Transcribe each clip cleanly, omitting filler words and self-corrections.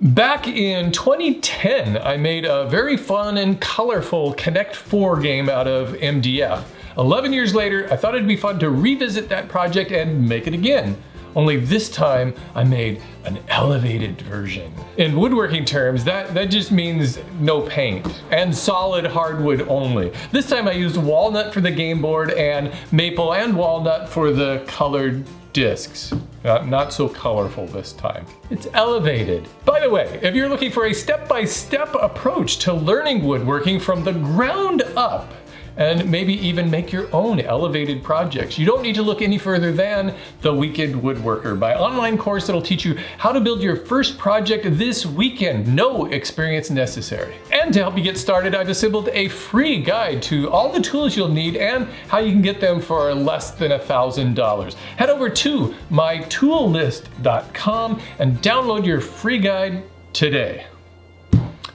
Back in 2010, I made a very fun and colorful Connect 4 game out of MDF. 11 years later, I thought it'd be fun to revisit that project and make it again. Only this time, I made an elevated version. In woodworking terms, that just means no paint and solid hardwood only. This time I used walnut for the game board and maple and walnut for the colored discs. Not so colorful this time. It's elevated. By the way, if you're looking for a step-by-step approach to learning woodworking from the ground up, and maybe even make your own elevated projects, you don't need to look any further than The Weekend Woodworker, my online course that'll teach you how to build your first project this weekend, no experience necessary. And to help you get started, I've assembled a free guide to all the tools you'll need and how you can get them for less than $1,000. Head over to mytoollist.com and download your free guide today.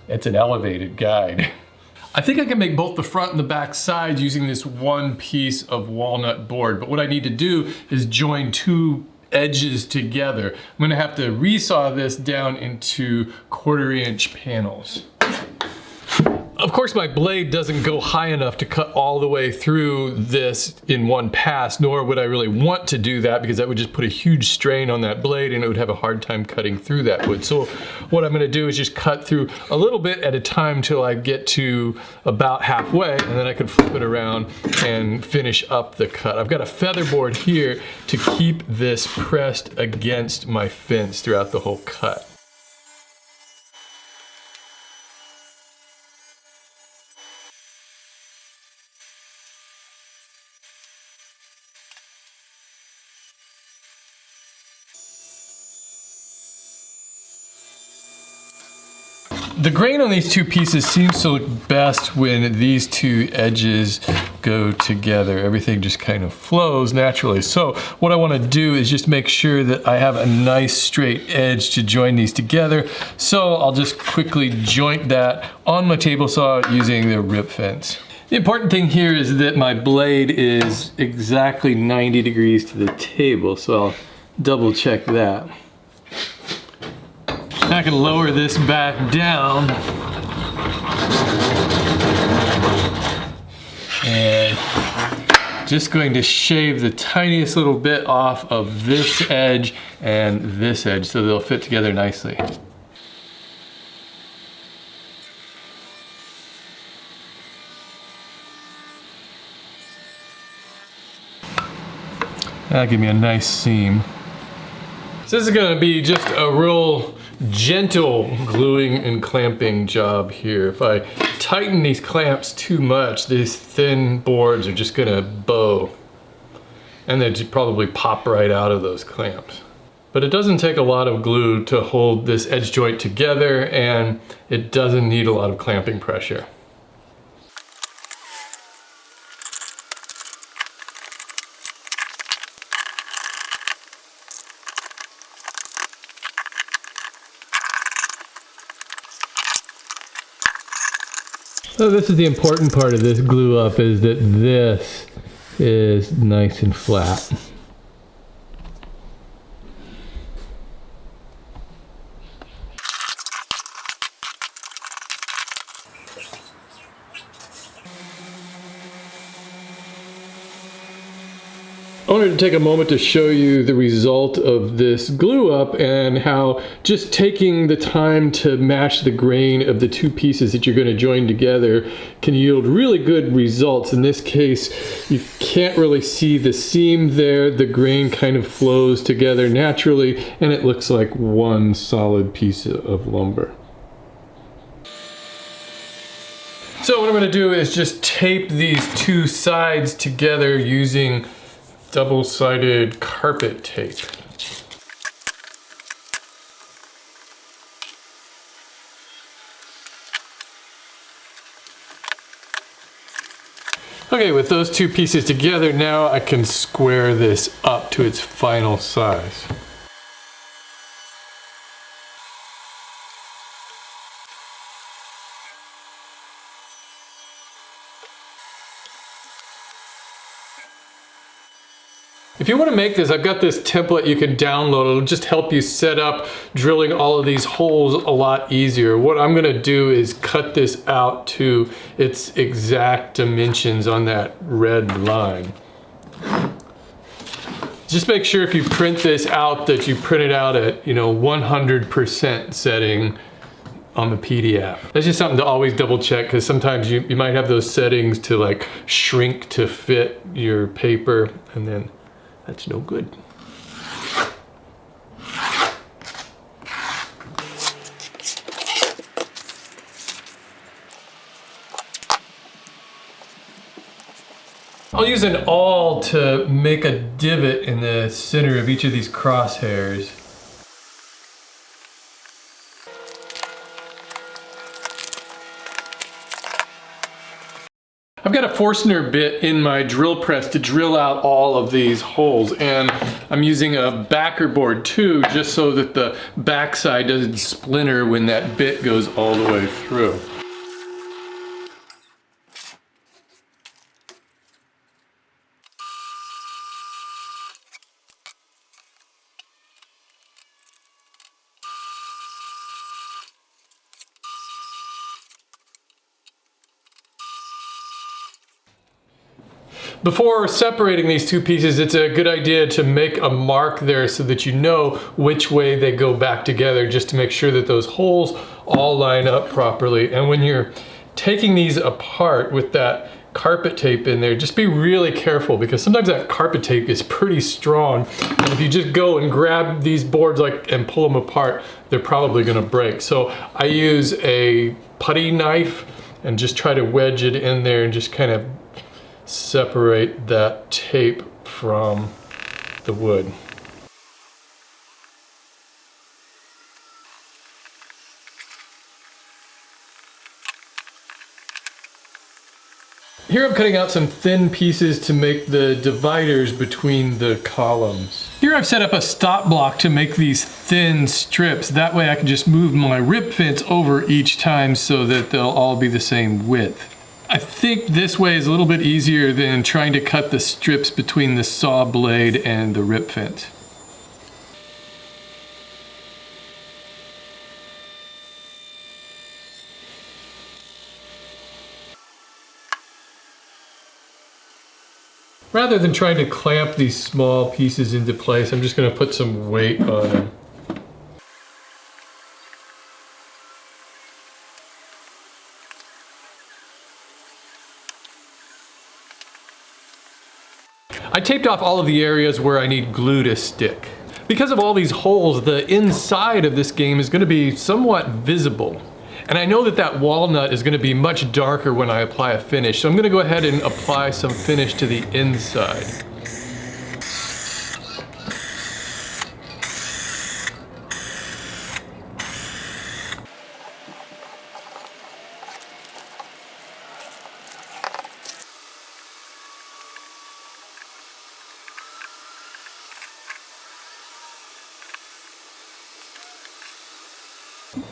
It's an elevated guide. I think I can make both the front and the back sides using this one piece of walnut board, but what I need to do is join two edges together. I'm gonna have to resaw this down into 1/4" panels. Of course, my blade doesn't go high enough to cut all the way through this in one pass, nor would I really want to do that because that would just put a huge strain on that blade and it would have a hard time cutting through that wood. So what I'm gonna do is just cut through a little bit at a time till I get to about halfway, and then I can flip it around and finish up the cut. I've got a feather board here to keep this pressed against my fence throughout the whole cut. The grain on these two pieces seems to look best when these two edges go together. Everything just kind of flows naturally. So what I want to do is just make sure that I have a nice straight edge to join these together. So I'll just quickly joint that on my table saw using the rip fence. The important thing here is that my blade is exactly 90 degrees to the table, so I'll double check that. I can lower this back down and just going to shave the tiniest little bit off of this edge and this edge so they'll fit together nicely. That'll give me a nice seam. So this is going to be just a real gentle gluing and clamping job here. If I tighten these clamps too much, these thin boards are just going to bow. And they'd just probably pop right out of those clamps. But it doesn't take a lot of glue to hold this edge joint together, and it doesn't need a lot of clamping pressure. So this is the important part of this glue up, is that this is nice and flat. I wanted to take a moment to show you the result of this glue up and how just taking the time to mash the grain of the two pieces that you're going to join together can yield really good results. In this case, you can't really see the seam there. The grain kind of flows together naturally and it looks like one solid piece of lumber. So what I'm going to do is just tape these two sides together using double-sided carpet tape. Okay, with those two pieces together, now I can square this up to its final size. If you want to make this, I've got this template you can download. It'll just help you set up drilling all of these holes a lot easier. What I'm going to do is cut this out to its exact dimensions on that red line. Just make sure if you print this out that you print it out at, 100% setting on the PDF. That's just something to always double check, because sometimes you might have those settings to like shrink to fit your paper, and then that's no good. I'll use an awl to make a divot in the center of each of these crosshairs. I've got a Forstner bit in my drill press to drill out all of these holes, and I'm using a backer board too, just so that the backside doesn't splinter when that bit goes all the way through. Before separating these two pieces, it's a good idea to make a mark there so that you know which way they go back together, just to make sure that those holes all line up properly. And when you're taking these apart with that carpet tape in there, just be really careful, because sometimes that carpet tape is pretty strong, and if you just go and grab these boards and pull them apart, they're probably going to break. So I use a putty knife and just try to wedge it in there and just kind of separate that tape from the wood. Here I'm cutting out some thin pieces to make the dividers between the columns. Here I've set up a stop block to make these thin strips. That way I can just move my rip fence over each time so that they'll all be the same width. I think this way is a little bit easier than trying to cut the strips between the saw blade and the rip fence. Rather than trying to clamp these small pieces into place, I'm just going to put some weight on them. I taped off all of the areas where I need glue to stick. Because of all these holes, the inside of this game is going to be somewhat visible. And I know that that walnut is going to be much darker when I apply a finish, so I'm going to go ahead and apply some finish to the inside.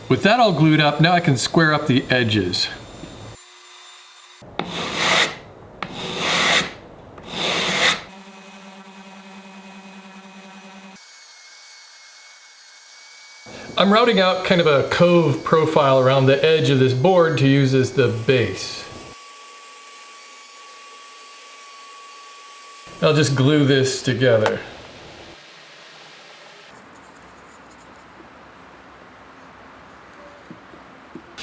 With that all glued up, now I can square up the edges. I'm routing out kind of a cove profile around the edge of this board to use as the base. I'll just glue this together.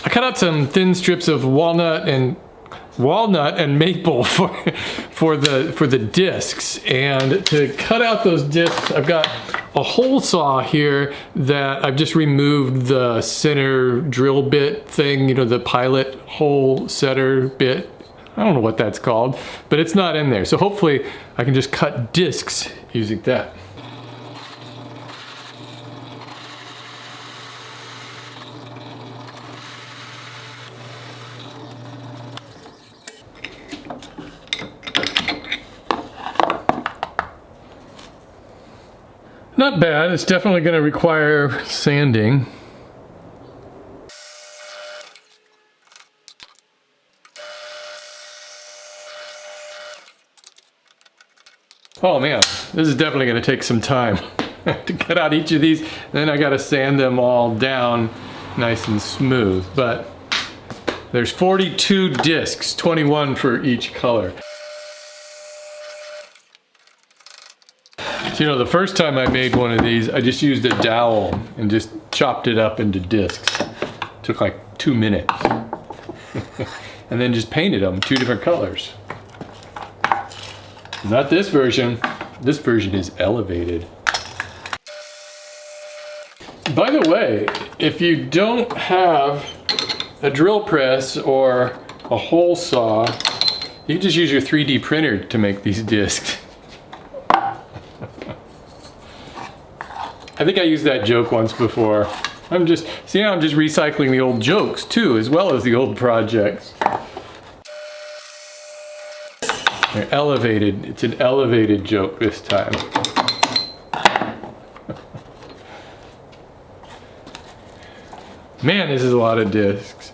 I cut out some thin strips of walnut and maple for the discs, and to cut out those discs I've got a hole saw here that I've just removed the center drill bit thing, the pilot hole setter bit. I don't know what that's called, but it's not in there, so hopefully I can just cut discs using that. Not bad. It's definitely going to require sanding. Oh man, this is definitely going to take some time to cut out each of these. Then I got to sand them all down nice and smooth. But there's 42 discs, 21 for each color. So, you know, the first time I made one of these, I just used a dowel and just chopped it up into discs. Took like 2 minutes. And then just painted them 2 different colors. Not this version. This version is elevated. By the way, if you don't have a drill press or a hole saw, you can just use your 3D printer to make these discs. I think I used that joke once before. I'm just recycling the old jokes too, as well as the old projects. They're elevated. It's an elevated joke this time. Man, this is a lot of discs.